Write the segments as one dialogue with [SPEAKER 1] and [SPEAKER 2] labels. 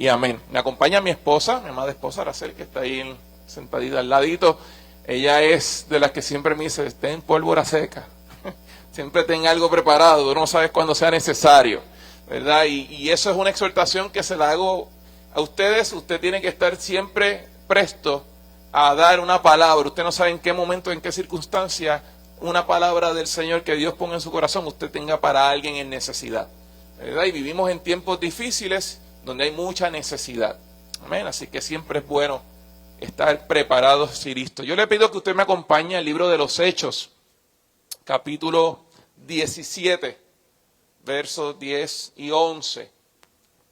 [SPEAKER 1] y amén. Me acompaña mi esposa, mi amada esposa Araceli, que está ahí sentadita al ladito. Ella es de las que siempre me dice, ten pólvora seca. Siempre ten algo preparado, tú no sabes cuándo sea necesario, ¿verdad? Y eso es una exhortación que se la hago a ustedes. Usted tiene que estar siempre presto a dar una palabra. Usted no sabe en qué momento, en qué circunstancia, una palabra del Señor que Dios ponga en su corazón, usted tenga para alguien en necesidad, ¿verdad? Y vivimos en tiempos difíciles donde hay mucha necesidad. Amén. Así que siempre es bueno estar preparados y listos. Yo le pido que usted me acompañe al libro de los Hechos, capítulo 17, versos 10 y 11.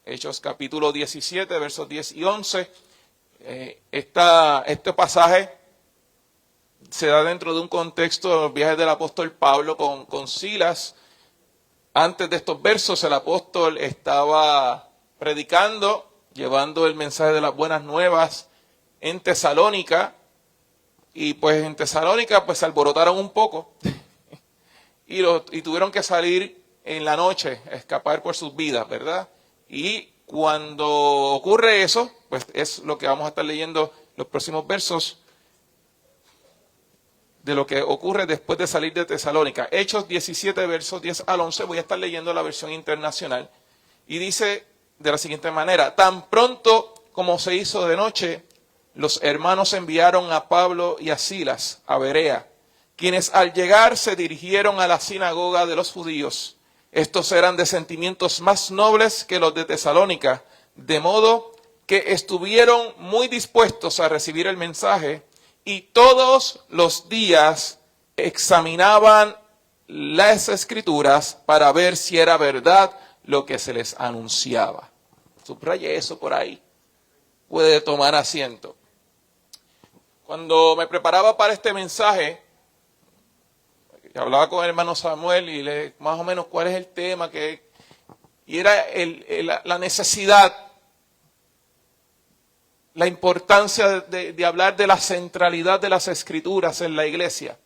[SPEAKER 1] Hechos capítulo 17, versos 10 y 11. Este pasaje se da dentro de un contexto de los viajes del apóstol Pablo con Silas. Antes de estos versos, el apóstol estaba predicando, llevando el mensaje de las buenas nuevas en Tesalónica. Y pues en Tesalónica pues se alborotaron un poco y tuvieron que salir en la noche a escapar por sus vidas, ¿verdad? Y cuando ocurre eso, pues es lo que vamos a estar leyendo los próximos versos de lo que ocurre después de salir de Tesalónica. Hechos 17, versos 10 al 11, voy a estar leyendo la versión internacional. Y dice de la siguiente manera: tan pronto como se hizo de noche, los hermanos enviaron a Pablo y a Silas a Berea, quienes al llegar se dirigieron a la sinagoga de los judíos. Estos eran de sentimientos más nobles que los de Tesalónica, de modo que estuvieron muy dispuestos a recibir el mensaje, y todos los días examinaban las Escrituras para ver si era verdad lo que se les anunciaba. Subraye eso por ahí. Puede tomar asiento. Cuando me preparaba para este mensaje, hablaba con el hermano Samuel y le más o menos cuál es el tema, y era la necesidad, la importancia de hablar de la centralidad de las Escrituras en la iglesia.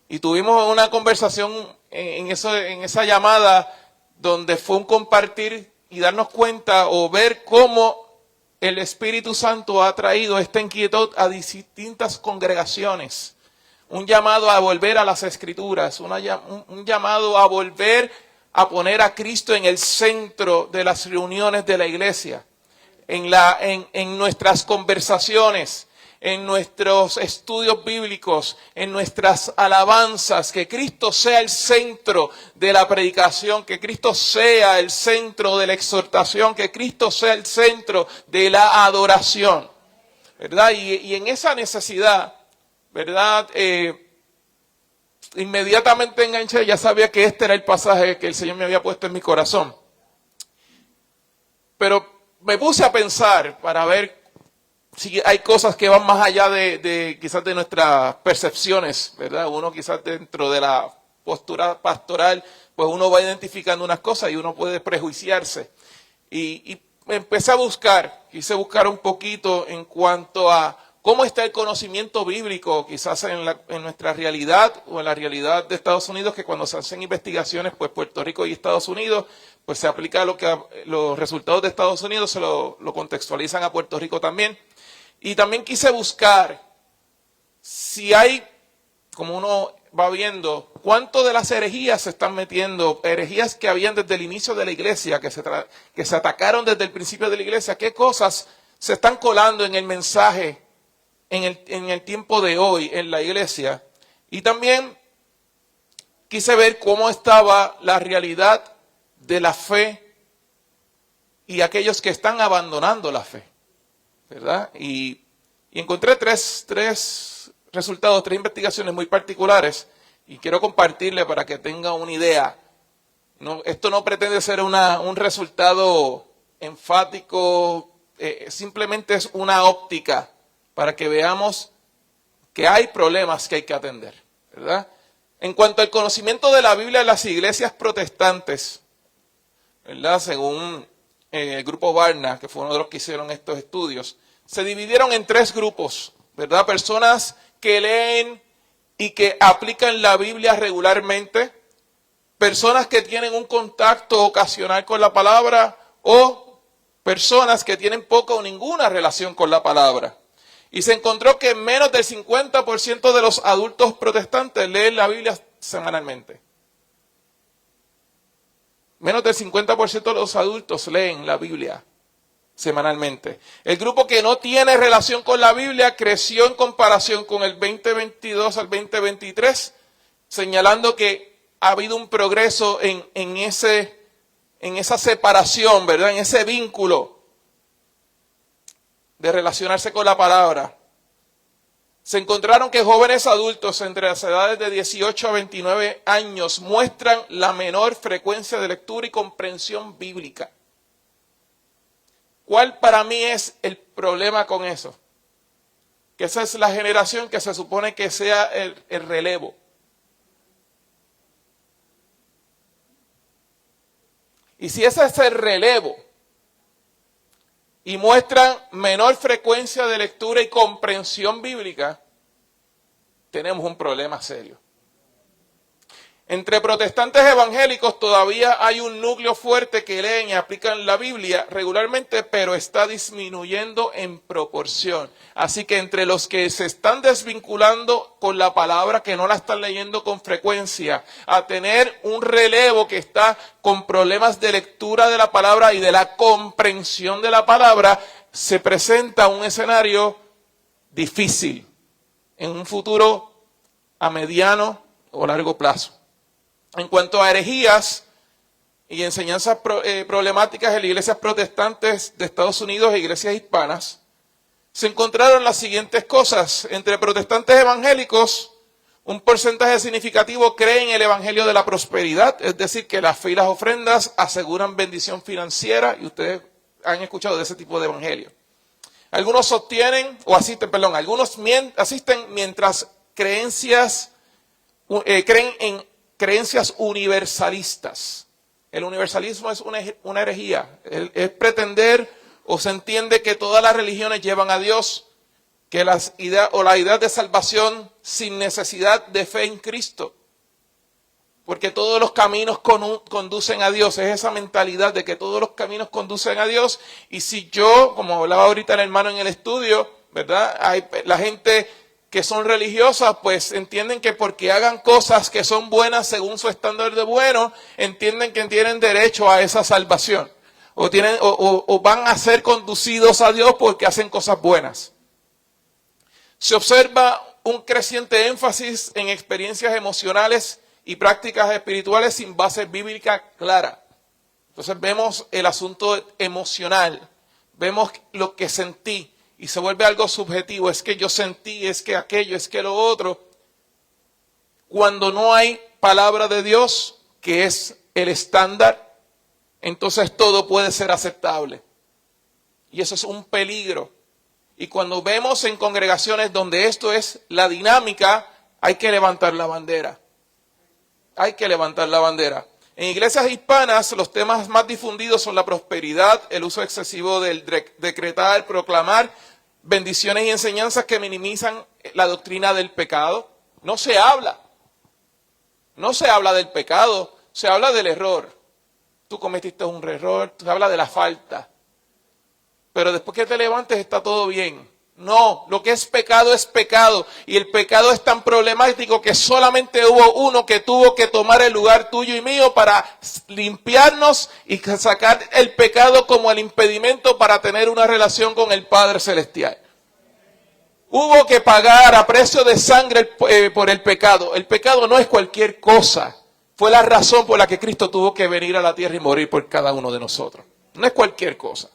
[SPEAKER 1] Y tuvimos una conversación en esa llamada donde fue un compartir y darnos cuenta o ver cómo el Espíritu Santo ha traído esta inquietud a distintas congregaciones. Un llamado a volver a las Escrituras, un llamado a volver a poner a Cristo en el centro de las reuniones de la iglesia, en nuestras conversaciones, en nuestros estudios bíblicos, en nuestras alabanzas, que Cristo sea el centro de la predicación, que Cristo sea el centro de la exhortación, que Cristo sea el centro de la adoración, ¿verdad? Y en esa necesidad, ¿verdad? Inmediatamente enganché, ya sabía que este era el pasaje que el Señor me había puesto en mi corazón. Pero me puse a pensar para ver si hay cosas que van más allá de quizás de nuestras percepciones, ¿verdad? Uno quizás dentro de la postura pastoral, pues uno va identificando unas cosas y uno puede prejuiciarse. Y empecé a quise buscar un poquito en cuanto a cómo está el conocimiento bíblico, quizás en nuestra realidad o en la realidad de Estados Unidos, que cuando se hacen investigaciones, pues Puerto Rico y Estados Unidos, pues se aplica los resultados de Estados Unidos, se lo contextualizan a Puerto Rico también. Y también quise buscar si hay, como uno va viendo, cuánto de las herejías se están metiendo, herejías que habían desde el inicio de la iglesia, que se atacaron desde el principio de la iglesia, qué cosas se están colando en el mensaje en el tiempo de hoy en la iglesia. Y también quise ver cómo estaba la realidad de la fe y aquellos que están abandonando la fe, ¿verdad? Y encontré tres resultados, tres investigaciones muy particulares y quiero compartirle para que tenga una idea. Esto no pretende ser un resultado enfático, simplemente es una óptica para que veamos que hay problemas que hay que atender, ¿verdad? En cuanto al conocimiento de la Biblia en las iglesias protestantes, ¿verdad? Según el grupo Barna, que fue uno de los que hicieron estos estudios, se dividieron en tres grupos, ¿verdad? Personas que leen y que aplican la Biblia regularmente, personas que tienen un contacto ocasional con la palabra o personas que tienen poca o ninguna relación con la palabra. Y se encontró que menos del 50% de los adultos protestantes leen la Biblia semanalmente. Menos del 50% de los adultos leen la Biblia semanalmente. El grupo que no tiene relación con la Biblia creció en comparación con el 2022 al 2023, señalando que ha habido un progreso en esa separación, ¿verdad? En ese vínculo de relacionarse con la palabra. Se encontraron que jóvenes adultos entre las edades de 18 a 29 años muestran la menor frecuencia de lectura y comprensión bíblica. ¿Cuál para mí es el problema con eso? Que esa es la generación que se supone que sea el relevo. Y si ese es el relevo y muestran menor frecuencia de lectura y comprensión bíblica, tenemos un problema serio. Entre protestantes evangélicos todavía hay un núcleo fuerte que leen y aplican la Biblia regularmente, pero está disminuyendo en proporción. Así que entre los que se están desvinculando con la palabra, que no la están leyendo con frecuencia, a tener un relevo que está con problemas de lectura de la palabra y de la comprensión de la palabra, se presenta un escenario difícil en un futuro a mediano o largo plazo. En cuanto a herejías y enseñanzas problemáticas en las iglesias protestantes de Estados Unidos e iglesias hispanas, se encontraron las siguientes cosas. Entre protestantes evangélicos, un porcentaje significativo cree en el evangelio de la prosperidad, es decir, que las fe y las ofrendas aseguran bendición financiera, y ustedes han escuchado de ese tipo de evangelio. Algunos sostienen, o asisten, perdón, algunos asisten mientras creen en creencias universalistas. El universalismo es una herejía. Es pretender o se entiende que todas las religiones llevan a Dios, que la idea de salvación sin necesidad de fe en Cristo. Porque todos los caminos conducen a Dios. Es esa mentalidad de que todos los caminos conducen a Dios. Y si yo, como hablaba ahorita el hermano en el estudio, ¿verdad? Hay la gente que son religiosas, pues entienden que porque hagan cosas que son buenas según su estándar de bueno, entienden que tienen derecho a esa salvación. O van a ser conducidos a Dios porque hacen cosas buenas. Se observa un creciente énfasis en experiencias emocionales y prácticas espirituales sin base bíblica clara. Entonces vemos el asunto emocional, vemos lo que sentí, y se vuelve algo subjetivo, es que yo sentí, es que aquello, es que lo otro. Cuando no hay palabra de Dios, que es el estándar, entonces todo puede ser aceptable. Y eso es un peligro. Y cuando vemos en congregaciones donde esto es la dinámica, hay que levantar la bandera. Hay que levantar la bandera. En iglesias hispanas, los temas más difundidos son la prosperidad, el uso excesivo del decretar, proclamar, bendiciones y enseñanzas que minimizan la doctrina del pecado. No se habla del pecado, se habla del error. Tú cometiste un error, se habla de la falta. Pero después que te levantes está todo bien. No, lo que es pecado y el pecado es tan problemático que solamente hubo uno que tuvo que tomar el lugar tuyo y mío para limpiarnos y sacar el pecado como el impedimento para tener una relación con el Padre Celestial. Hubo que pagar a precio de sangre por el pecado. El pecado no es cualquier cosa. Fue la razón por la que Cristo tuvo que venir a la tierra y morir por cada uno de nosotros. No es cualquier cosa.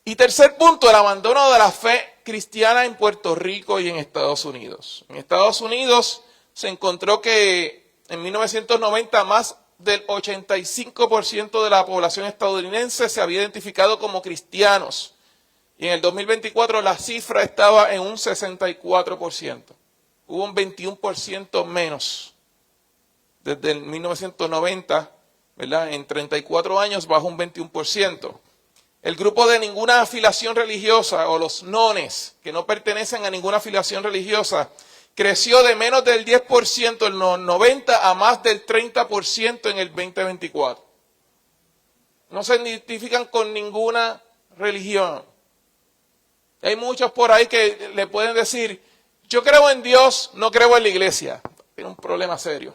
[SPEAKER 1] Y tercer punto, el abandono de la fe cristiana en Puerto Rico y en Estados Unidos. En Estados Unidos se encontró que en 1990 más del 85% de la población estadounidense se había identificado como cristianos. Y en el 2024 la cifra estaba en un 64%. Hubo un 21% menos. Desde el 1990, ¿verdad? En 34 años bajó un 21%. El grupo de ninguna afiliación religiosa, o los nones, que no pertenecen a ninguna afiliación religiosa, creció de menos del 10% en los 90 a más del 30% en el 2024. no se identifican con ninguna religión. Hay muchos por ahí que le pueden decir, yo creo en Dios, no creo en la iglesia. Tiene un problema serio.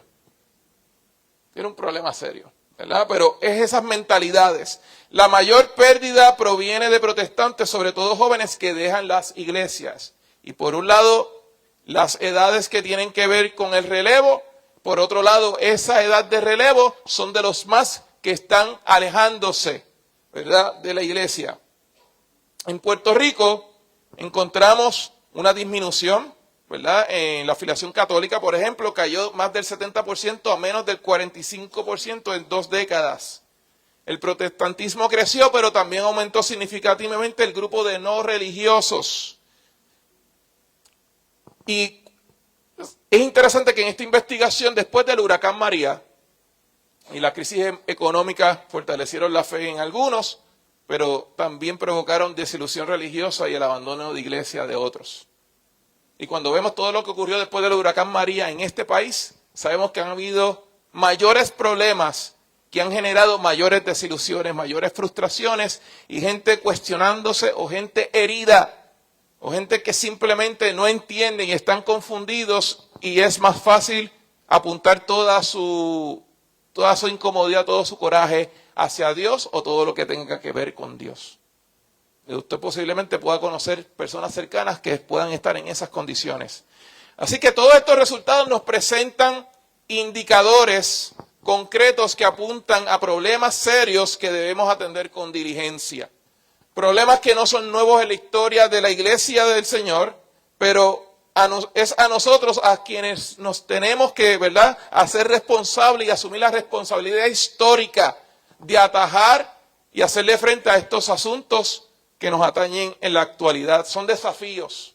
[SPEAKER 1] Tiene un problema serio, ¿verdad? Pero es esas mentalidades. La mayor pérdida proviene de protestantes, sobre todo jóvenes que dejan las iglesias. Y por un lado, las edades que tienen que ver con el relevo. Por otro lado, esa edad de relevo son de los más que están alejándose, ¿verdad?, de la iglesia. En Puerto Rico encontramos una disminución, ¿verdad? En la afiliación católica, por ejemplo, cayó más del 70% a menos del 45% en 2 décadas. El protestantismo creció, pero también aumentó significativamente el grupo de no religiosos. Y es interesante que en esta investigación, después del huracán María y la crisis económica, fortalecieron la fe en algunos, pero también provocaron desilusión religiosa y el abandono de iglesia de otros. Y cuando vemos todo lo que ocurrió después del huracán María en este país, sabemos que han habido mayores problemas que han generado mayores desilusiones, mayores frustraciones y gente cuestionándose o gente herida o gente que simplemente no entienden y están confundidos y es más fácil apuntar toda su incomodidad, todo su coraje hacia Dios o todo lo que tenga que ver con Dios. Usted posiblemente pueda conocer personas cercanas que puedan estar en esas condiciones. Así que todos estos resultados nos presentan indicadores concretos que apuntan a problemas serios que debemos atender con diligencia. Problemas que no son nuevos en la historia de la iglesia del Señor, pero es a nosotros a quienes nos tenemos que, ¿verdad?, hacer responsables y asumir la responsabilidad histórica de atajar y hacerle frente a estos asuntos que nos atañen en la actualidad. Son desafíos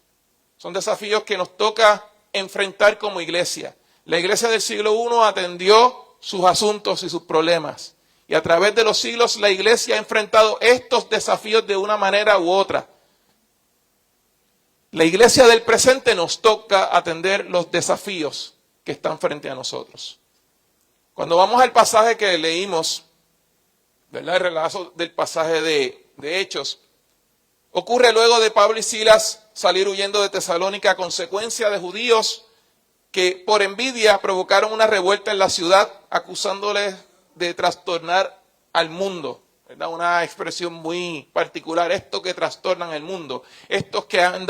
[SPEAKER 1] que nos toca enfrentar como iglesia. La iglesia del siglo I atendió sus asuntos y sus problemas. Y a través de los siglos la iglesia ha enfrentado estos desafíos de una manera u otra. La iglesia del presente nos toca atender los desafíos que están frente a nosotros. Cuando vamos al pasaje que leímos, ¿verdad?, el relato del pasaje de Hechos, ocurre luego de Pablo y Silas salir huyendo de Tesalónica a consecuencia de judíos que por envidia provocaron una revuelta en la ciudad acusándoles de trastornar al mundo. ¿Verdad? Una expresión muy particular, estos que trastornan el mundo, estos que han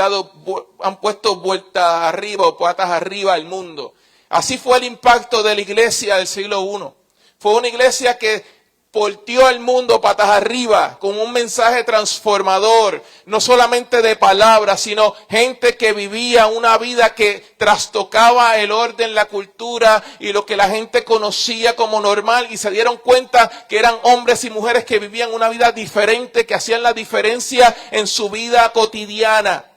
[SPEAKER 1] puesto vuelta arriba o patas arriba al mundo. Así fue el impacto de la iglesia del siglo I. Fue una iglesia que volteó al mundo patas arriba con un mensaje transformador, no solamente de palabras, sino gente que vivía una vida que trastocaba el orden, la cultura y lo que la gente conocía como normal y se dieron cuenta que eran hombres y mujeres que vivían una vida diferente, que hacían la diferencia en su vida cotidiana.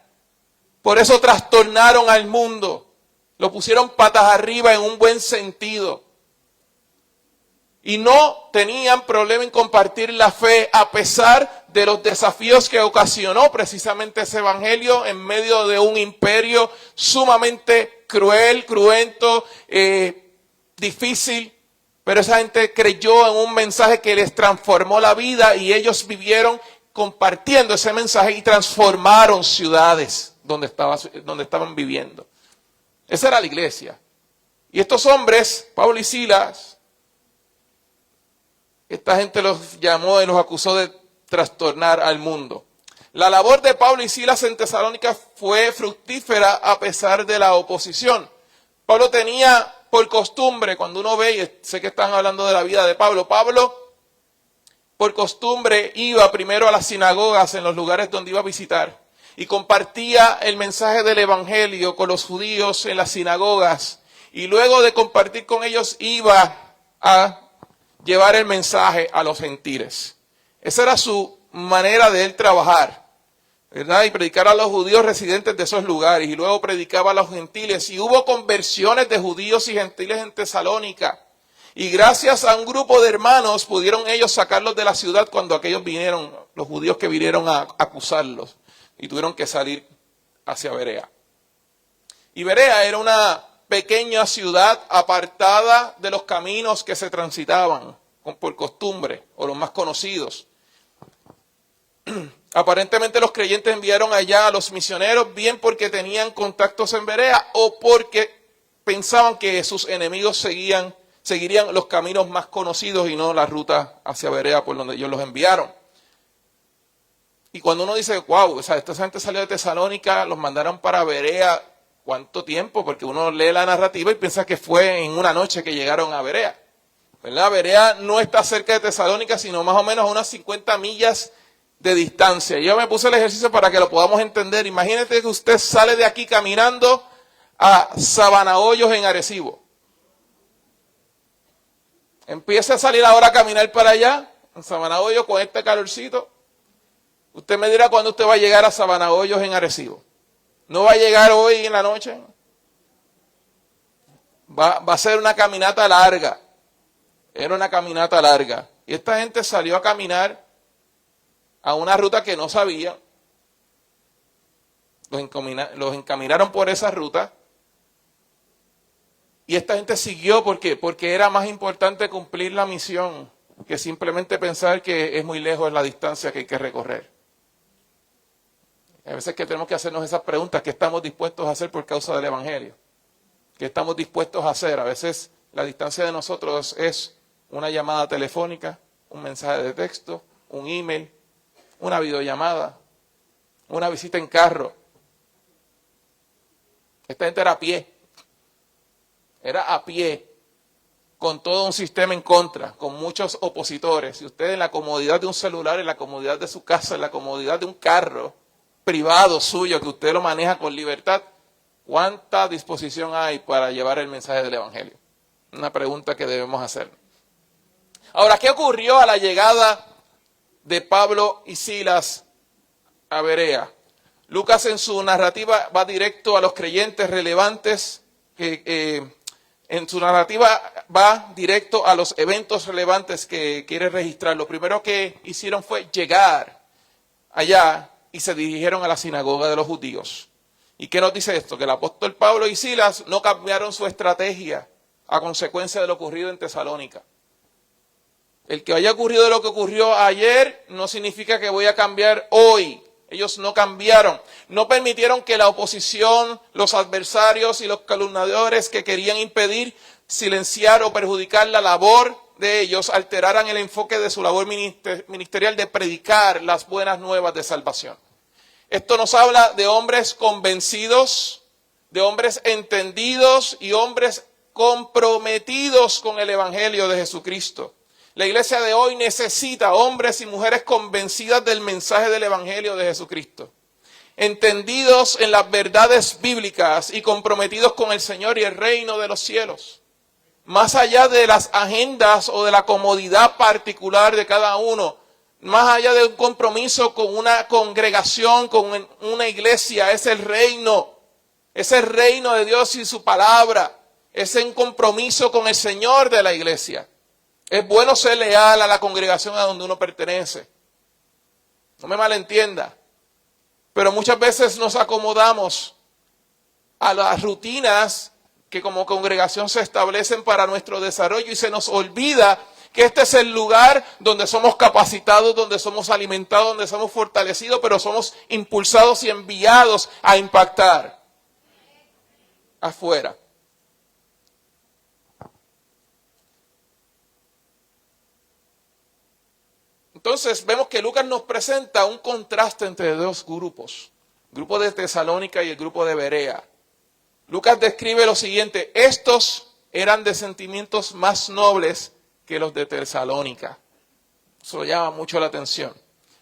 [SPEAKER 1] Por eso trastornaron al mundo, lo pusieron patas arriba en un buen sentido. Y no tenían problema en compartir la fe a pesar de los desafíos que ocasionó precisamente ese evangelio en medio de un imperio sumamente cruel, cruento, difícil. Pero esa gente creyó en un mensaje que les transformó la vida y ellos vivieron compartiendo ese mensaje y transformaron ciudades donde estaban viviendo. Esa era la iglesia. Y estos hombres, Pablo y Silas, esta gente los llamó y los acusó de trastornar al mundo. La labor de Pablo y Silas en Tesalónica fue fructífera a pesar de la oposición. Pablo tenía por costumbre, cuando uno ve, y sé que están hablando de la vida de Pablo, Pablo por costumbre iba primero a las sinagogas en los lugares donde iba a visitar y compartía el mensaje del evangelio con los judíos en las sinagogas y luego de compartir con ellos iba a llevar el mensaje a los gentiles. Esa era su manera de él trabajar, ¿verdad? Y predicar a los judíos residentes de esos lugares. Y luego predicaba a los gentiles. Y hubo conversiones de judíos y gentiles en Tesalónica. Y gracias a un grupo de hermanos pudieron ellos sacarlos de la ciudad cuando aquellos vinieron, los judíos que vinieron a acusarlos. Y tuvieron que salir hacia Berea. Y Berea era una pequeña ciudad apartada de los caminos que se transitaban por costumbre, o los más conocidos. Aparentemente los creyentes enviaron allá a los misioneros, bien porque tenían contactos en Berea o porque pensaban que sus enemigos seguirían los caminos más conocidos y no la ruta hacia Berea por donde ellos los enviaron. Y cuando uno dice, wow, o sea, esta gente salió de Tesalónica, los mandaron para Berea, ¿cuánto tiempo? Porque uno lee la narrativa y piensa que fue en una noche que llegaron a Berea, ¿verdad? Berea no está cerca de Tesalónica, sino más o menos a unas 50 millas de distancia. Yo me puse el ejercicio para que lo podamos entender. Imagínate que usted sale de aquí caminando a Sabanahoyos en Arecibo. Empieza a salir ahora a caminar para allá, en Sabanahoyos, con este calorcito. Usted me dirá cuándo usted va a llegar a Sabanahoyos en Arecibo. ¿No va a llegar hoy en la noche? Va a ser una caminata larga. Era una caminata larga. Y esta gente salió a caminar a una ruta que no sabían. Los encaminaron por esa ruta. Y esta gente siguió, ¿por qué? Porque era más importante cumplir la misión que simplemente pensar que es muy lejos la distancia que hay que recorrer. A veces que tenemos que hacernos esas preguntas, ¿qué estamos dispuestos a hacer por causa del Evangelio? ¿Qué estamos dispuestos a hacer? A veces la distancia de nosotros es una llamada telefónica, un mensaje de texto, un email, una videollamada, una visita en carro. Esta gente era a pie, con todo un sistema en contra, con muchos opositores. Y usted en la comodidad de un celular, en la comodidad de su casa, en la comodidad de un carro privado suyo, que usted lo maneja con libertad, ¿cuánta disposición hay para llevar el mensaje del Evangelio? Una pregunta que debemos hacer. Ahora, ¿qué ocurrió a la llegada de Pablo y Silas a Berea? Lucas en su narrativa va directo a los creyentes relevantes, en su narrativa va directo a los eventos relevantes que quiere registrar. Lo primero que hicieron fue llegar allá y se dirigieron a la sinagoga de los judíos. ¿Y qué nos dice esto? Que el apóstol Pablo y Silas no cambiaron su estrategia a consecuencia de lo ocurrido en Tesalónica. El que haya ocurrido lo que ocurrió ayer no significa que voy a cambiar hoy. Ellos no cambiaron. No permitieron que la oposición, los adversarios y los calumniadores que querían impedir, silenciar o perjudicar la labor de ellos, alteraran el enfoque de su labor ministerial de predicar las buenas nuevas de salvación. Esto nos habla de hombres convencidos, de hombres entendidos y hombres comprometidos con el Evangelio de Jesucristo. La iglesia de hoy necesita hombres y mujeres convencidas del mensaje del Evangelio de Jesucristo, entendidos en las verdades bíblicas y comprometidos con el Señor y el reino de los cielos. Más allá de las agendas o de la comodidad particular de cada uno, más allá de un compromiso con una congregación, con una iglesia, es el reino de Dios y su palabra, es un compromiso con el Señor de la iglesia. Es bueno ser leal a la congregación a donde uno pertenece. No me malentienda. Pero muchas veces nos acomodamos a las rutinas que como congregación se establecen para nuestro desarrollo y se nos olvida que este es el lugar donde somos capacitados, donde somos alimentados, donde somos fortalecidos, pero somos impulsados y enviados a impactar afuera. Entonces vemos que Lucas nos presenta un contraste entre dos grupos, el grupo de Tesalónica y el grupo de Berea. Lucas describe lo siguiente: estos eran de sentimientos más nobles que los de Tesalónica. Eso llama mucho la atención,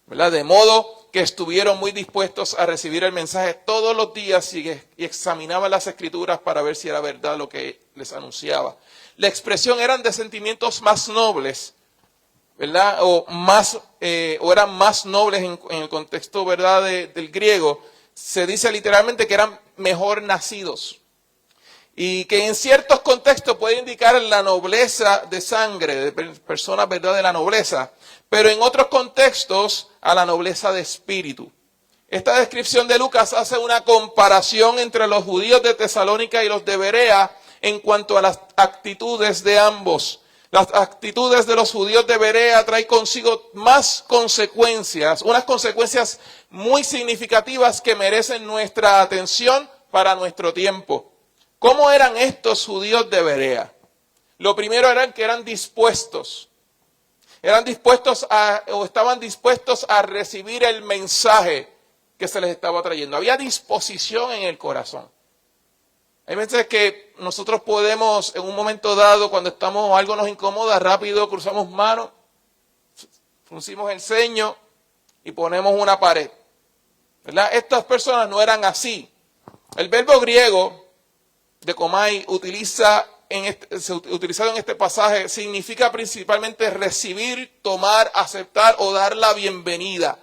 [SPEAKER 1] ¿verdad? De modo que estuvieron muy dispuestos a recibir el mensaje todos los días y examinaban las escrituras para ver si era verdad lo que les anunciaba. La expresión eran de sentimientos más nobles, ¿verdad? O eran más nobles en el contexto, ¿verdad? del griego. Se dice literalmente que eran mejor nacidos. Y que en ciertos contextos puede indicar la nobleza de sangre, de personas, ¿verdad?, de la nobleza. Pero en otros contextos, a la nobleza de espíritu. Esta descripción de Lucas hace una comparación entre los judíos de Tesalónica y los de Berea en cuanto a las actitudes de ambos. Las actitudes de los judíos de Berea traen consigo más consecuencias, unas consecuencias muy significativas que merecen nuestra atención para nuestro tiempo. ¿Cómo eran estos judíos de Berea? Lo primero era que eran dispuestos. Estaban dispuestos a recibir el mensaje que se les estaba trayendo. Había disposición en el corazón. Hay veces que nosotros podemos, en un momento dado, cuando algo nos incomoda, rápido cruzamos manos, fruncimos el ceño y ponemos una pared. ¿Verdad? Estas personas no eran así. El verbo griego de komai utilizado en este pasaje significa principalmente recibir, tomar, aceptar o dar la bienvenida.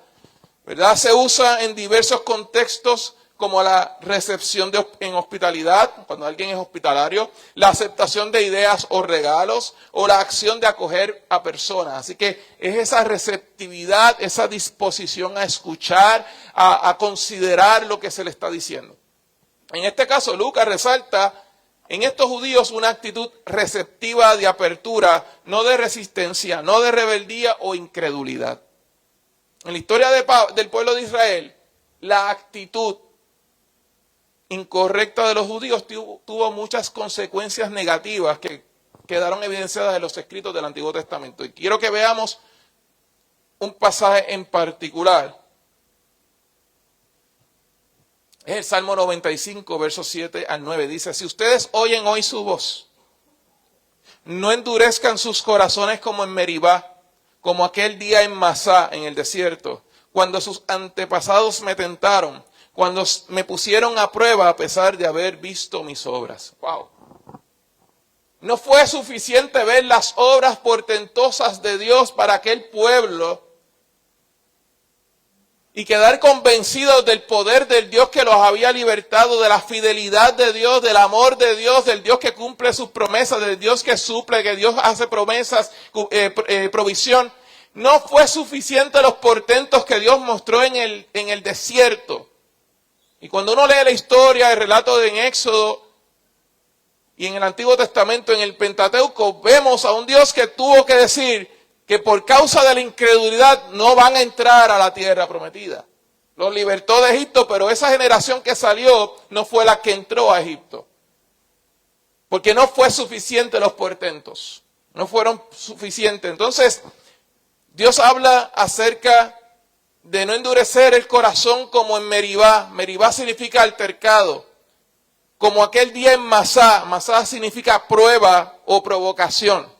[SPEAKER 1] ¿Verdad? Se usa en diversos contextos como la recepción en hospitalidad, cuando alguien es hospitalario, la aceptación de ideas o regalos, o la acción de acoger a personas. Así que es esa receptividad, esa disposición a escuchar, a considerar lo que se le está diciendo. En este caso, Lucas resalta en estos judíos una actitud receptiva de apertura, no de resistencia, no de rebeldía o incredulidad. En la historia del pueblo de Israel, la actitud incorrecta de los judíos tuvo muchas consecuencias negativas que quedaron evidenciadas en los escritos del Antiguo Testamento. Y quiero que veamos un pasaje en particular. Es el Salmo 95, versos 7 al 9. Dice, si ustedes oyen hoy su voz, no endurezcan sus corazones como en Meribá, como aquel día en Masá, en el desierto, cuando sus antepasados me tentaron, cuando me pusieron a prueba a pesar de haber visto mis obras. Wow. No fue suficiente ver las obras portentosas de Dios para aquel pueblo y quedar convencidos del poder del Dios que los había libertado, de la fidelidad de Dios, del amor de Dios, del Dios que cumple sus promesas, del Dios que suple, que Dios hace promesas, provisión. No fue suficiente los portentos que Dios mostró en el desierto. Y cuando uno lee la historia, el relato en Éxodo y en el Antiguo Testamento, en el Pentateuco, vemos a un Dios que tuvo que decir que por causa de la incredulidad no van a entrar a la tierra prometida. Los libertó de Egipto, pero esa generación que salió no fue la que entró a Egipto. Porque no fue suficiente los portentos. No fueron suficientes. Entonces, Dios habla acerca de no endurecer el corazón como en Meribá. Meribá significa altercado. Como aquel día en Masá. Masá significa prueba o provocación.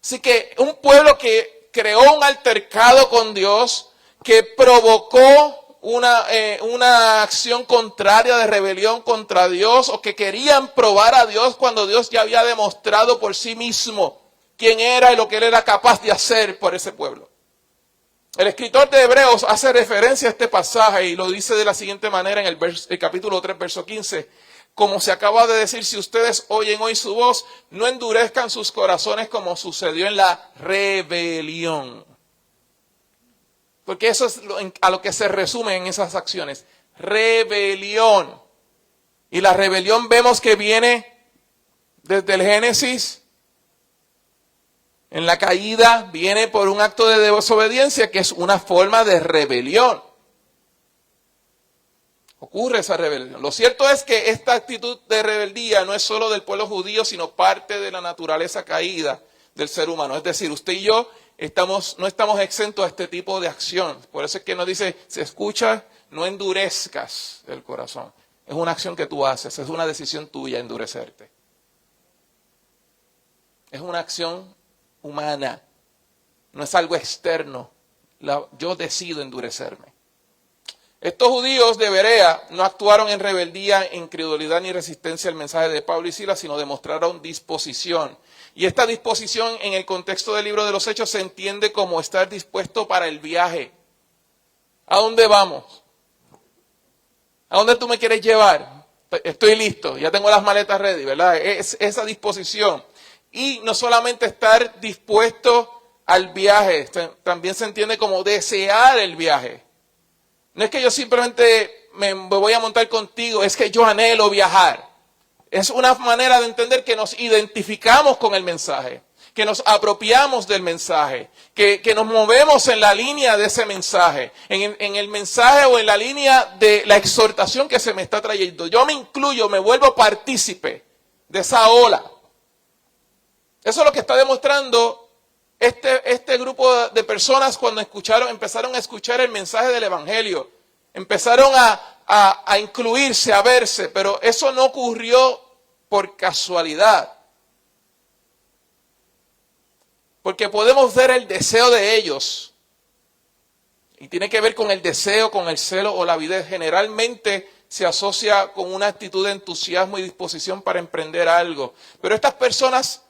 [SPEAKER 1] Así que un pueblo que creó un altercado con Dios, que provocó una acción contraria de rebelión contra Dios, o que querían probar a Dios cuando Dios ya había demostrado por sí mismo quién era y lo que Él era capaz de hacer por ese pueblo. El escritor de Hebreos hace referencia a este pasaje y lo dice de la siguiente manera en el capítulo 3, verso 15. Como se acaba de decir, si ustedes oyen hoy su voz, no endurezcan sus corazones como sucedió en la rebelión. Porque eso es a lo que se resume en esas acciones. Rebelión. Y la rebelión vemos que viene desde el Génesis. En la caída viene por un acto de desobediencia que es una forma de rebelión. Ocurre esa rebelión. Lo cierto es que esta actitud de rebeldía no es solo del pueblo judío, sino parte de la naturaleza caída del ser humano. Es decir, usted y yo no estamos exentos a este tipo de acción. Por eso es que nos dice, se escucha, no endurezcas el corazón. Es una acción que tú haces, es una decisión tuya endurecerte. Es una acción humana, no es algo externo. Yo decido endurecerme. Estos judíos de Berea no actuaron en rebeldía, incredulidad ni resistencia al mensaje de Pablo y Silas, sino demostraron disposición. Y esta disposición en el contexto del libro de los Hechos se entiende como estar dispuesto para el viaje. ¿A dónde vamos? ¿A dónde tú me quieres llevar? Estoy listo, ya tengo las maletas ready, ¿verdad? Es esa disposición. Y no solamente estar dispuesto al viaje, también se entiende como desear el viaje. No es que yo simplemente me voy a montar contigo, es que yo anhelo viajar. Es una manera de entender que nos identificamos con el mensaje, que nos apropiamos del mensaje, que nos movemos en la línea de ese mensaje, en el mensaje o en la línea de la exhortación que se me está trayendo. Yo me incluyo, me vuelvo partícipe de esa ola. Eso es lo que está demostrando este grupo de personas cuando empezaron a escuchar el mensaje del Evangelio. Empezaron a incluirse, a verse, pero eso no ocurrió por casualidad. Porque podemos ver el deseo de ellos. Y tiene que ver con el deseo, con el celo o la avidez. Generalmente se asocia con una actitud de entusiasmo y disposición para emprender algo. Pero estas personas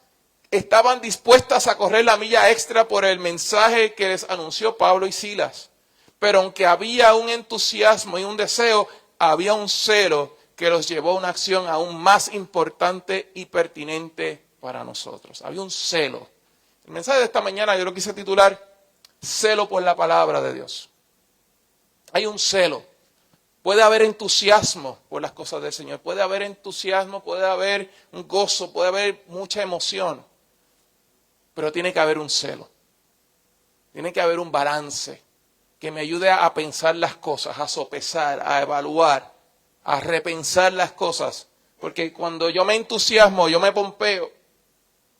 [SPEAKER 1] estaban dispuestas a correr la milla extra por el mensaje que les anunció Pablo y Silas. Pero aunque había un entusiasmo y un deseo, había un celo que los llevó a una acción aún más importante y pertinente para nosotros. Había un celo. El mensaje de esta mañana yo lo quise titular Celo por la palabra de Dios. Hay un celo. Puede haber entusiasmo por las cosas del Señor. Puede haber entusiasmo, puede haber un gozo, puede haber mucha emoción. Pero tiene que haber un celo. Tiene que haber un balance que me ayude a pensar las cosas, a sopesar, a evaluar, a repensar las cosas. Porque cuando yo me entusiasmo, yo me pompeo,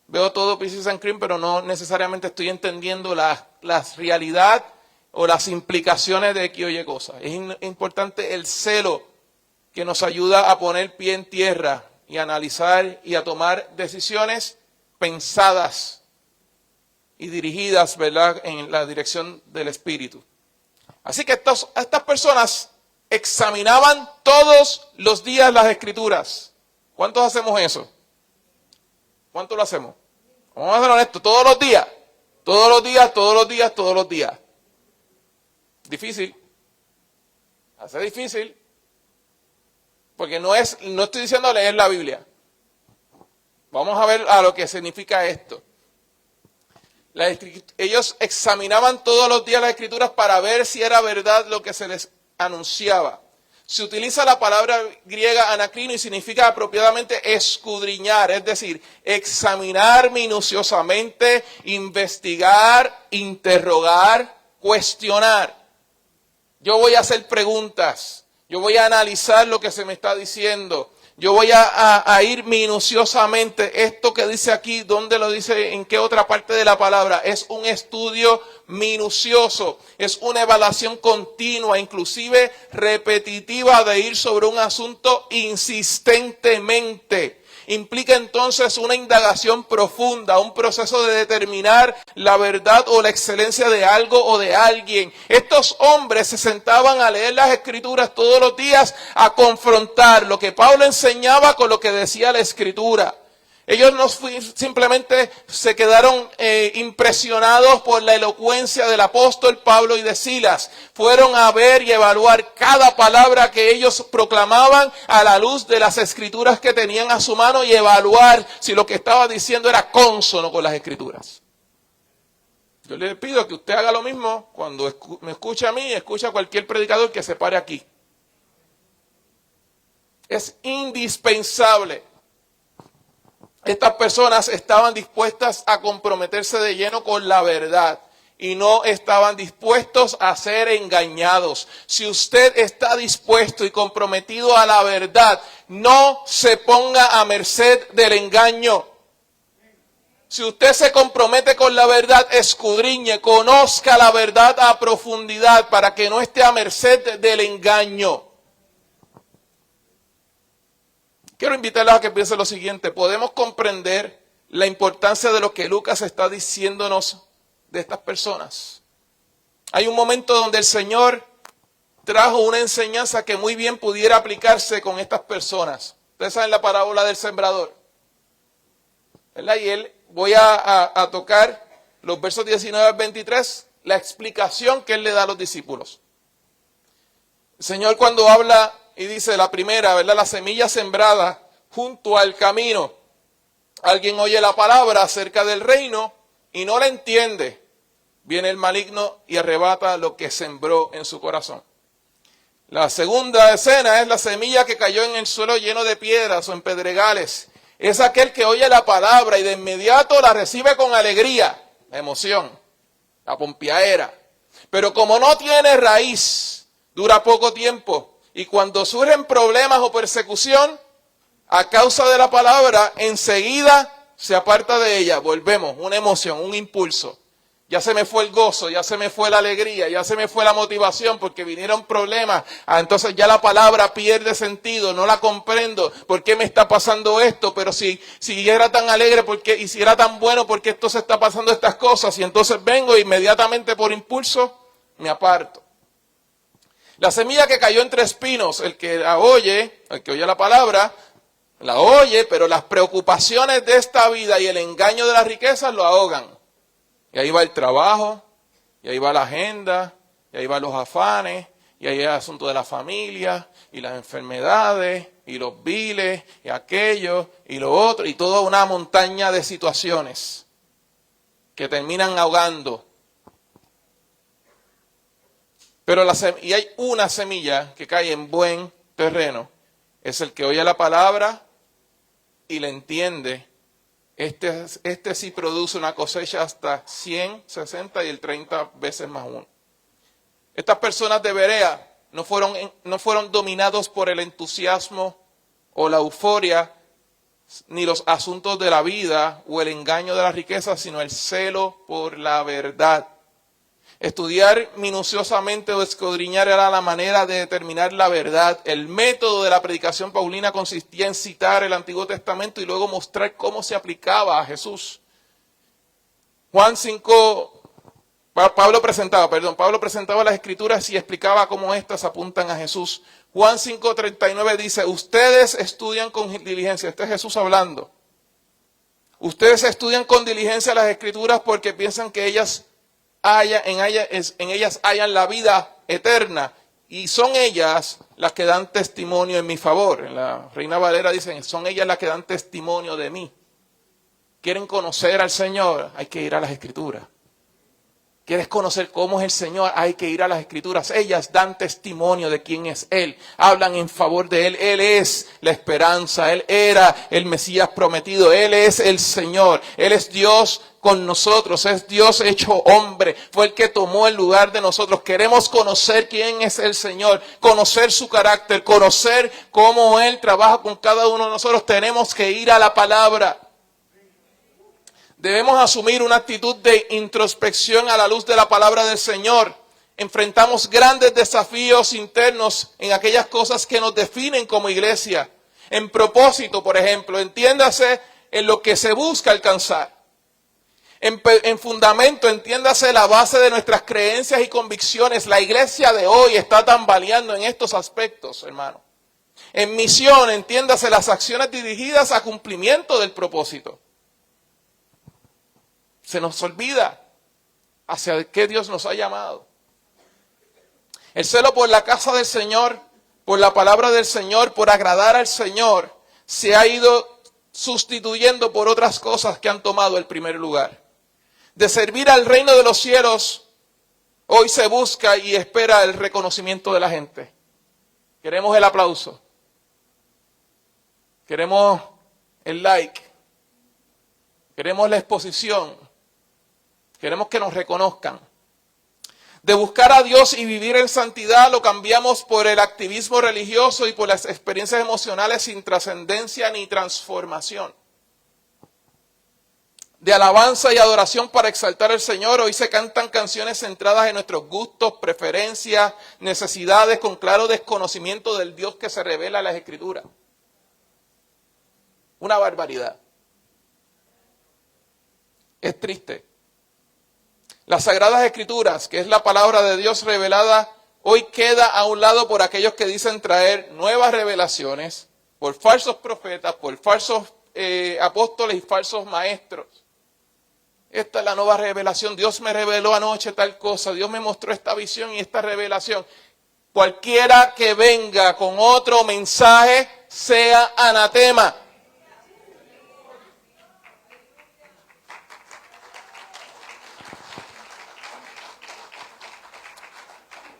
[SPEAKER 1] veo todo Peaches and Cream, pero no necesariamente estoy entendiendo la realidad o las implicaciones de X o Y cosas. Es importante el celo que nos ayuda a poner pie en tierra y a analizar y a tomar decisiones pensadas y dirigidas, ¿verdad?, en la dirección del Espíritu. Así que estas personas examinaban todos los días las Escrituras. ¿Cuántos hacemos eso? ¿Cuánto lo hacemos? Vamos a ser honestos, todos los días. Todos los días, todos los días, todos los días. Difícil. Hace difícil. Porque no estoy diciendo leer la Biblia. Vamos a ver a lo que significa esto. Ellos examinaban todos los días las Escrituras para ver si era verdad lo que se les anunciaba. Se utiliza la palabra griega anacrino y significa apropiadamente escudriñar, es decir, examinar minuciosamente, investigar, interrogar, cuestionar. Yo voy a hacer preguntas, yo voy a analizar lo que se me está diciendo, yo voy a ir minuciosamente. Esto que dice aquí, ¿dónde lo dice? ¿En qué otra parte de la palabra? Es un estudio minucioso, es una evaluación continua, inclusive repetitiva, de ir sobre un asunto insistentemente. Implica entonces una indagación profunda, un proceso de determinar la verdad o la excelencia de algo o de alguien. Estos hombres se sentaban a leer las Escrituras todos los días, a confrontar lo que Pablo enseñaba con lo que decía la Escritura. Ellos no simplemente se quedaron impresionados por la elocuencia del apóstol Pablo y de Silas. Fueron a ver y evaluar cada palabra que ellos proclamaban a la luz de las Escrituras que tenían a su mano y evaluar si lo que estaba diciendo era cónsono con las Escrituras. Yo le pido que usted haga lo mismo cuando me escuche a mí y escuche a cualquier predicador que se pare aquí. Es indispensable. Estas personas estaban dispuestas a comprometerse de lleno con la verdad y no estaban dispuestos a ser engañados. Si usted está dispuesto y comprometido a la verdad, no se ponga a merced del engaño. Si usted se compromete con la verdad, escudriñe, conozca la verdad a profundidad para que no esté a merced del engaño. Quiero invitarlos a que piensen lo siguiente. Podemos comprender la importancia de lo que Lucas está diciéndonos de estas personas. Hay un momento donde el Señor trajo una enseñanza que muy bien pudiera aplicarse con estas personas. Ustedes saben la parábola del sembrador, ¿verdad? Y voy a tocar los versos 19 al 23, la explicación que él le da a los discípulos. El Señor, cuando habla y dice la primera, ¿verdad?, la semilla sembrada junto al camino. Alguien oye la palabra acerca del reino y no la entiende. Viene el maligno y arrebata lo que sembró en su corazón. La segunda escena es la semilla que cayó en el suelo lleno de piedras o en pedregales. Es aquel que oye la palabra y de inmediato la recibe con alegría, la emoción, la pompiaera. Pero como no tiene raíz, dura poco tiempo. Y cuando surgen problemas o persecución, a causa de la palabra, enseguida se aparta de ella. Volvemos, una emoción, un impulso. Ya se me fue el gozo, ya se me fue la alegría, ya se me fue la motivación porque vinieron problemas. Entonces ya la palabra pierde sentido, no la comprendo. ¿Por qué me está pasando esto? Pero si era tan alegre y si era tan bueno, ¿por qué esto se está pasando estas cosas? Y entonces vengo e inmediatamente por impulso me aparto. La semilla que cayó entre espinos, el que oye la palabra, la oye, pero las preocupaciones de esta vida y el engaño de las riquezas lo ahogan. Y ahí va el trabajo, y ahí va la agenda, y ahí van los afanes, y ahí el asunto de la familia, y las enfermedades, y los biles, y aquello, y lo otro, y toda una montaña de situaciones que terminan ahogando. Pero y hay una semilla que cae en buen terreno, es el que oye la palabra y la entiende. Este sí produce una cosecha hasta 100, 60 y el 30 veces más uno. Estas personas de Berea no fueron dominados por el entusiasmo o la euforia, ni los asuntos de la vida o el engaño de la riqueza, sino el celo por la verdad. Estudiar minuciosamente o escudriñar era la manera de determinar la verdad. El método de la predicación paulina consistía en citar el Antiguo Testamento y luego mostrar cómo se aplicaba a Jesús. Pablo presentaba las Escrituras y explicaba cómo éstas apuntan a Jesús. Juan 5:39 dice, ustedes estudian con diligencia, este es Jesús hablando. Ustedes estudian con diligencia las Escrituras porque piensan que en ellas hayan la vida eterna y son ellas las que dan testimonio en mi favor. En la Reina Valera dicen, son ellas las que dan testimonio de mí. ¿Quieren conocer al Señor? Hay que ir a las Escrituras. ¿Quieres conocer cómo es el Señor? Hay que ir a las Escrituras. Ellas dan testimonio de quién es Él. Hablan en favor de Él. Él es la esperanza. Él era el Mesías prometido. Él es el Señor. Él es Dios con nosotros. Es Dios hecho hombre. Fue el que tomó el lugar de nosotros. Queremos conocer quién es el Señor. Conocer su carácter. Conocer cómo Él trabaja con cada uno de nosotros. Tenemos que ir a la palabra. Debemos asumir una actitud de introspección a la luz de la palabra del Señor. Enfrentamos grandes desafíos internos en aquellas cosas que nos definen como iglesia. En propósito, por ejemplo, entiéndase en lo que se busca alcanzar. En fundamento, entiéndase la base de nuestras creencias y convicciones. La iglesia de hoy está tambaleando en estos aspectos, hermano. En misión, entiéndase las acciones dirigidas a cumplimiento del propósito. Se nos olvida hacia qué Dios nos ha llamado. El celo por la casa del Señor, por la palabra del Señor, por agradar al Señor, se ha ido sustituyendo por otras cosas que han tomado el primer lugar. De servir al reino de los cielos, hoy se busca y espera el reconocimiento de la gente. Queremos el aplauso. Queremos el like. Queremos la exposición. Queremos que nos reconozcan. De buscar a Dios y vivir en santidad lo cambiamos por el activismo religioso y por las experiencias emocionales sin trascendencia ni transformación. De alabanza y adoración para exaltar al Señor, hoy se cantan canciones centradas en nuestros gustos, preferencias, necesidades, con claro desconocimiento del Dios que se revela en las Escrituras. Una barbaridad. Es triste. Las Sagradas Escrituras, que es la palabra de Dios revelada, hoy queda a un lado por aquellos que dicen traer nuevas revelaciones, por falsos profetas, por falsos apóstoles y falsos maestros. Esta es la nueva revelación. Dios me reveló anoche tal cosa, Dios me mostró esta visión y esta revelación. Cualquiera que venga con otro mensaje sea anatema.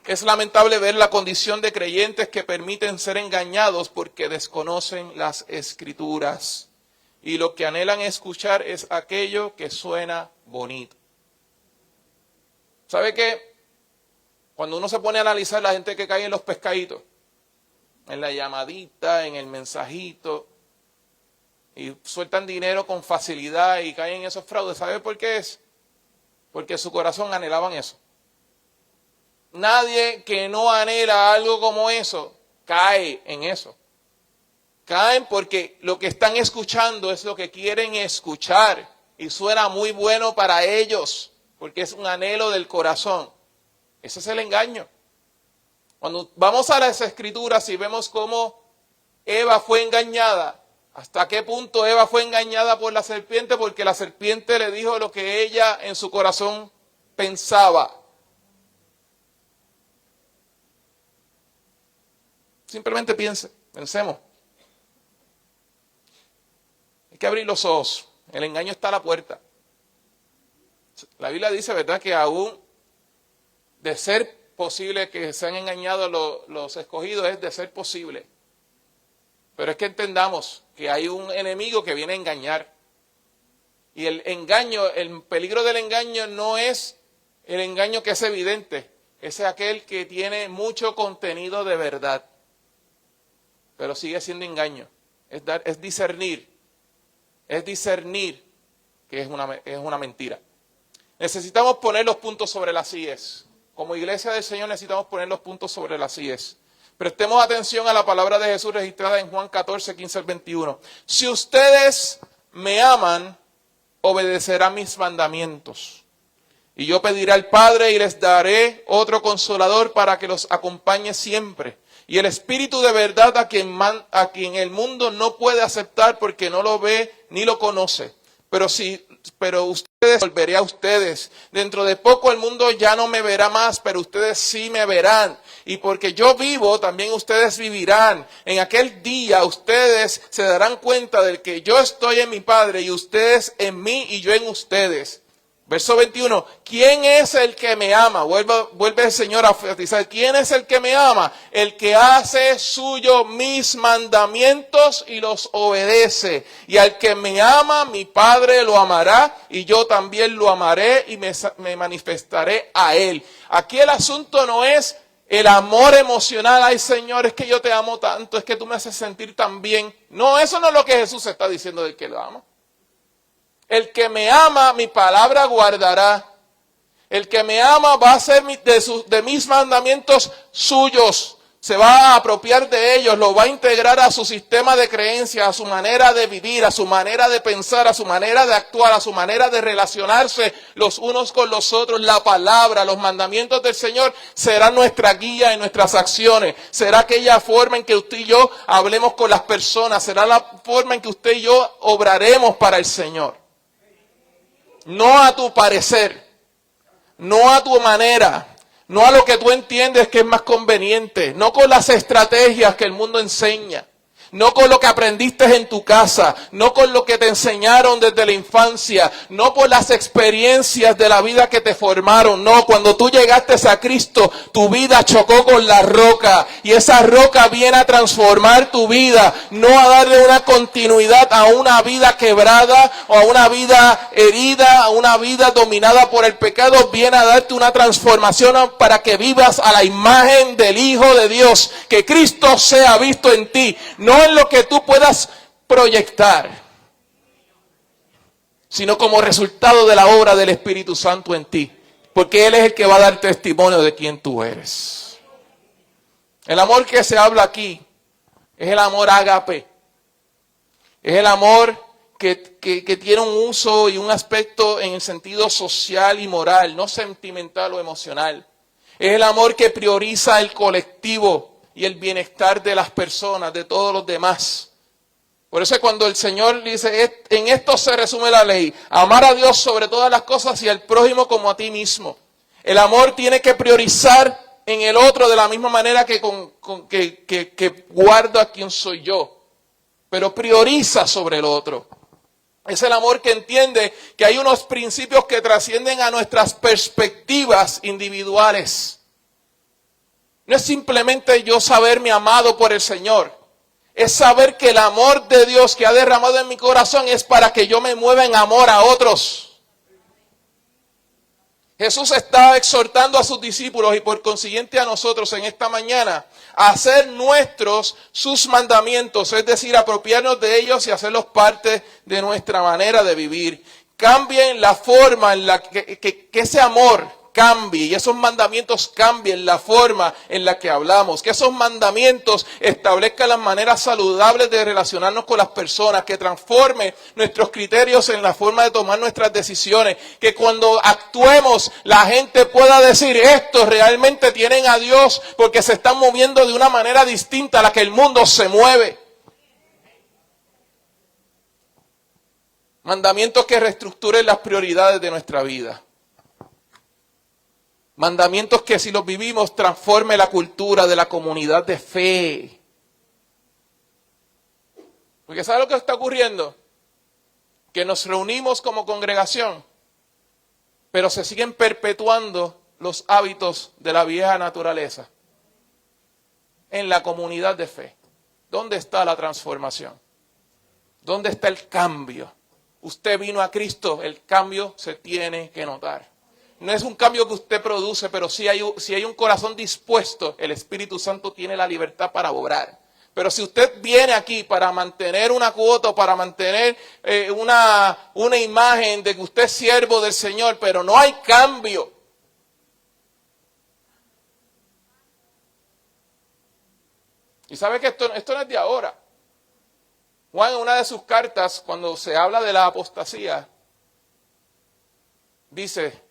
[SPEAKER 1] Es lamentable ver la condición de creyentes que permiten ser engañados porque desconocen las Escrituras. y lo que anhelan escuchar es aquello que suena bonito. ¿Sabe qué? Cuando uno se pone a analizar la gente que cae en los pescaditos, en la llamadita, en el mensajito, y sueltan dinero con facilidad y caen en esos fraudes, ¿sabe por qué es? Porque su corazón anhelaban eso. Nadie que no anhela algo como eso, cae en eso. Caen porque lo que están escuchando es lo que quieren escuchar y suena muy bueno para ellos, porque es un anhelo del corazón. Ese es el engaño. Cuando vamos a las Escrituras y vemos cómo Eva fue engañada, hasta qué punto Eva fue engañada por la serpiente, porque la serpiente le dijo lo que ella en su corazón pensaba. Simplemente pensemos. Hay que abrir los ojos. El engaño está a la puerta. La Biblia dice, ¿verdad?, que aún de ser posible que sean engañados los escogidos, es de ser posible. Pero es que entendamos que hay un enemigo que viene a engañar. Y el engaño, el peligro del engaño no es el engaño que es evidente. Es aquel que tiene mucho contenido de verdad. Pero sigue siendo engaño. Es discernir. Es discernir que es una mentira. Necesitamos poner los puntos sobre las íes. Como iglesia del Señor necesitamos poner los puntos sobre las íes. Prestemos atención a la palabra de Jesús registrada en Juan 14, 15 al 21. Si ustedes me aman, obedecerán mis mandamientos. Y yo pediré al Padre y les daré otro consolador para que los acompañe siempre. Y el Espíritu de verdad a quien el mundo no puede aceptar porque no lo ve ni lo conoce. Pero ustedes, volveré a ustedes. Dentro de poco el mundo ya no me verá más, pero ustedes sí me verán. Y porque yo vivo, también ustedes vivirán. En aquel día ustedes se darán cuenta de que yo estoy en mi Padre y ustedes en mí y yo en ustedes. Verso 21, ¿quién es el que me ama? Vuelve el Señor a enfatizar, ¿quién es el que me ama? El que hace suyo mis mandamientos y los obedece. Y al que me ama, mi Padre lo amará y yo también lo amaré y me manifestaré a él. Aquí el asunto no es el amor emocional. Ay, Señor, es que yo te amo tanto, es que tú me haces sentir tan bien. No, eso no es lo que Jesús está diciendo del que lo ama. El que me ama, mi palabra guardará. El que me ama va a hacer de mis mandamientos suyos. Se va a apropiar de ellos, lo va a integrar a su sistema de creencias, a su manera de vivir, a su manera de pensar, a su manera de actuar, a su manera de relacionarse los unos con los otros. La palabra, los mandamientos del Señor serán nuestra guía en nuestras acciones. Será aquella forma en que usted y yo hablemos con las personas. Será la forma en que usted y yo obraremos para el Señor. No a tu parecer, no a tu manera, no a lo que tú entiendes que es más conveniente, no con las estrategias que el mundo enseña, no con lo que aprendiste en tu casa, no con lo que te enseñaron desde la infancia, no por las experiencias de la vida que te formaron. No, cuando tú llegaste a Cristo, tu vida chocó con la roca y esa roca viene a transformar tu vida, no a darle una continuidad a una vida quebrada o a una vida herida, a una vida dominada por el pecado. Viene a darte una transformación para que vivas a la imagen del Hijo de Dios, que Cristo sea visto en ti, no en lo que tú puedas proyectar, sino como resultado de la obra del Espíritu Santo en ti, porque Él es el que va a dar testimonio de quién tú eres. El amor que se habla aquí es el amor ágape, es el amor que tiene un uso y un aspecto en el sentido social y moral, no sentimental o emocional. Es el amor que prioriza el colectivo y el bienestar de las personas, de todos los demás. Por eso cuando el Señor dice, en esto se resume la ley, amar a Dios sobre todas las cosas y al prójimo como a ti mismo. El amor tiene que priorizar en el otro de la misma manera que guardo a quien soy yo, pero prioriza sobre el otro. Es el amor que entiende que hay unos principios que trascienden a nuestras perspectivas individuales. No es simplemente yo saberme amado por el Señor. Es saber que el amor de Dios que ha derramado en mi corazón es para que yo me mueva en amor a otros. Jesús estaba exhortando a sus discípulos y por consiguiente a nosotros en esta mañana a hacer nuestros sus mandamientos, es decir, apropiarnos de ellos y hacerlos parte de nuestra manera de vivir. Cambien la forma en la que ese amor cambie y esos mandamientos cambien la forma en la que hablamos, que esos mandamientos establezcan las maneras saludables de relacionarnos con las personas, que transforme nuestros criterios en la forma de tomar nuestras decisiones, que cuando actuemos la gente pueda decir, estos realmente tienen a Dios porque se están moviendo de una manera distinta a la que el mundo se mueve. Mandamientos que reestructuren las prioridades de nuestra vida. Mandamientos que si los vivimos transforme la cultura de la comunidad de fe. Porque ¿sabe lo que está ocurriendo? Que nos reunimos como congregación, pero se siguen perpetuando los hábitos de la vieja naturaleza en la comunidad de fe. ¿Dónde está la transformación? ¿Dónde está el cambio? Usted vino a Cristo, el cambio se tiene que notar. No es un cambio que usted produce, pero si hay un corazón dispuesto, el Espíritu Santo tiene la libertad para obrar. Pero si usted viene aquí para mantener una cuota, para mantener una imagen de que usted es siervo del Señor, pero no hay cambio. Y sabe que esto no es de ahora. Juan en una de sus cartas, cuando se habla de la apostasía, dice,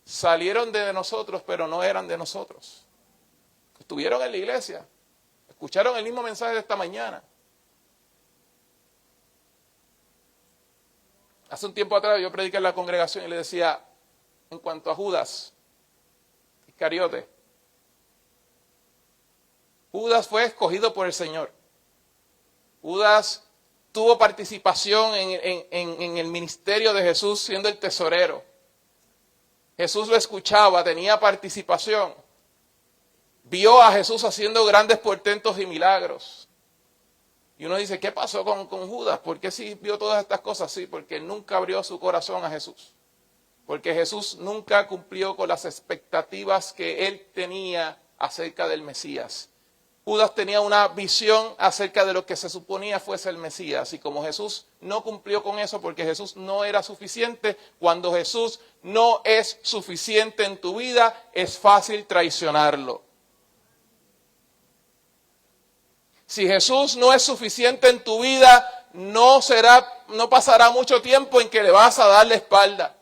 [SPEAKER 1] salieron de nosotros, pero no eran de nosotros. Estuvieron en la iglesia, escucharon el mismo mensaje de esta mañana. Hace un tiempo atrás yo prediqué en la congregación y le decía, en cuanto a Judas Iscariote, Judas fue escogido por el Señor. Judas tuvo participación en el ministerio de Jesús siendo el tesorero. Jesús lo escuchaba, tenía participación. Vio a Jesús haciendo grandes portentos y milagros. Y uno dice, ¿qué pasó con Judas? ¿Por qué sí vio todas estas cosas? Sí, porque nunca abrió su corazón a Jesús. Porque Jesús nunca cumplió con las expectativas que él tenía acerca del Mesías. Judas tenía una visión acerca de lo que se suponía fuese el Mesías. Y como Jesús no cumplió con eso porque Jesús no era suficiente, cuando Jesús no es suficiente en tu vida, es fácil traicionarlo. Si Jesús no es suficiente en tu vida, no pasará mucho tiempo en que le vas a dar la espalda.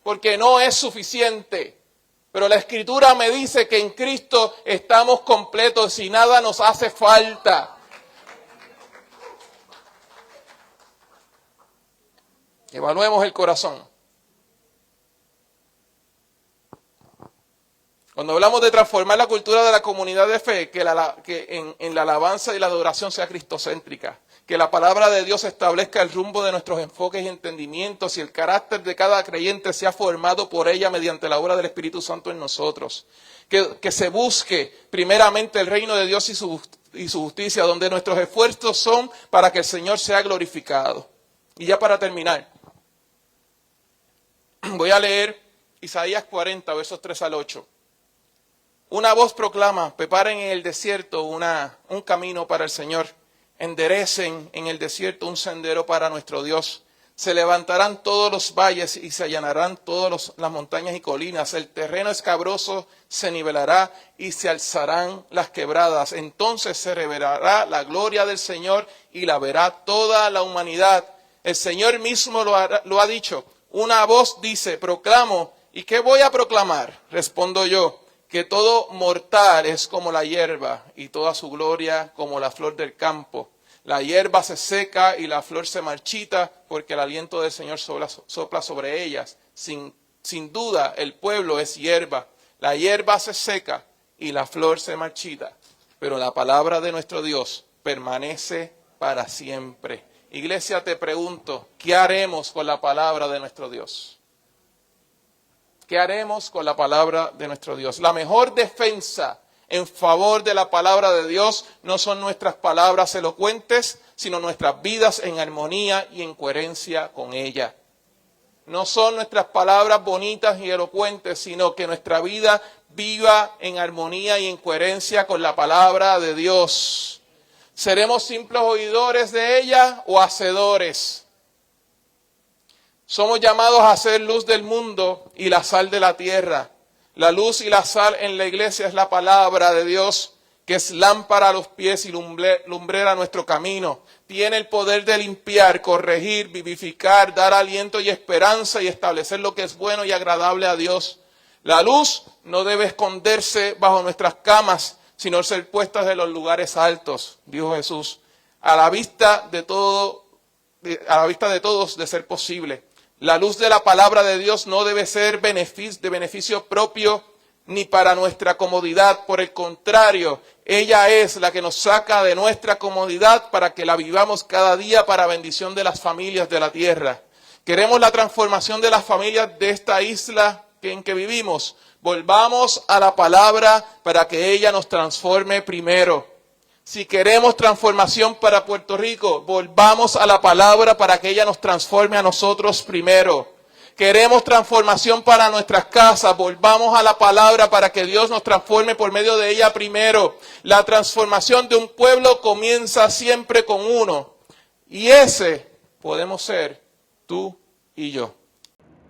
[SPEAKER 1] Porque no es suficiente. Pero la Escritura me dice que en Cristo estamos completos y nada nos hace falta. Evaluemos el corazón. Cuando hablamos de transformar la cultura de la comunidad de fe, que en la alabanza y la adoración sea cristocéntrica, que la palabra de Dios establezca el rumbo de nuestros enfoques y entendimientos y el carácter de cada creyente sea formado por ella mediante la obra del Espíritu Santo en nosotros. Que se busque primeramente el reino de Dios y su justicia, donde nuestros esfuerzos son para que el Señor sea glorificado. Y ya para terminar, voy a leer Isaías 40, versos 3 al 8. Una voz proclama, preparen en el desierto un camino para el Señor. Enderecen en el desierto un sendero para nuestro Dios. Se levantarán todos los valles y se allanarán todas las montañas y colinas. El terreno escabroso se nivelará y se alzarán las quebradas. Entonces se revelará la gloria del Señor y la verá toda la humanidad. El Señor mismo lo ha dicho. Una voz dice, proclamo. ¿Y qué voy a proclamar? Respondo yo. Que todo mortal es como la hierba y toda su gloria como la flor del campo. La hierba se seca y la flor se marchita porque el aliento del Señor sopla sobre ellas. Sin duda el pueblo es hierba. La hierba se seca y la flor se marchita. Pero la palabra de nuestro Dios permanece para siempre. Iglesia, te pregunto, ¿qué haremos con la palabra de nuestro Dios? ¿Qué haremos con la palabra de nuestro Dios? La mejor defensa en favor de la palabra de Dios no son nuestras palabras elocuentes, sino nuestras vidas en armonía y en coherencia con ella. No son nuestras palabras bonitas y elocuentes, sino que nuestra vida viva en armonía y en coherencia con la palabra de Dios. ¿Seremos simples oidores de ella o hacedores? Somos llamados a ser luz del mundo y la sal de la tierra. La luz y la sal en la iglesia es la palabra de Dios, que es lámpara a los pies y lumbrera a nuestro camino. Tiene el poder de limpiar, corregir, vivificar, dar aliento y esperanza y establecer lo que es bueno y agradable a Dios. La luz no debe esconderse bajo nuestras camas, sino ser puesta en los lugares altos, dijo Jesús, a la vista de todos de ser posible. La luz de la palabra de Dios no debe ser de beneficio propio ni para nuestra comodidad. Por el contrario, ella es la que nos saca de nuestra comodidad para que la vivamos cada día para bendición de las familias de la tierra. Queremos la transformación de las familias de esta isla en que vivimos. Volvamos a la palabra para que ella nos transforme primero. Si queremos transformación para Puerto Rico, volvamos a la palabra para que ella nos transforme a nosotros primero. Queremos transformación para nuestras casas, volvamos a la palabra para que Dios nos transforme por medio de ella primero. La transformación de un pueblo comienza siempre con uno. Y ese podemos ser tú y yo.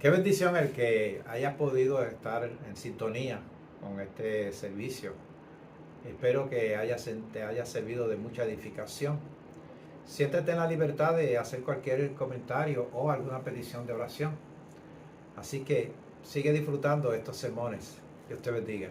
[SPEAKER 2] Qué bendición el que hayas podido estar en sintonía con este servicio. Espero que te haya servido de mucha edificación. Siéntete en la libertad de hacer cualquier comentario o alguna petición de oración. Así que sigue disfrutando estos sermones. Dios te bendiga.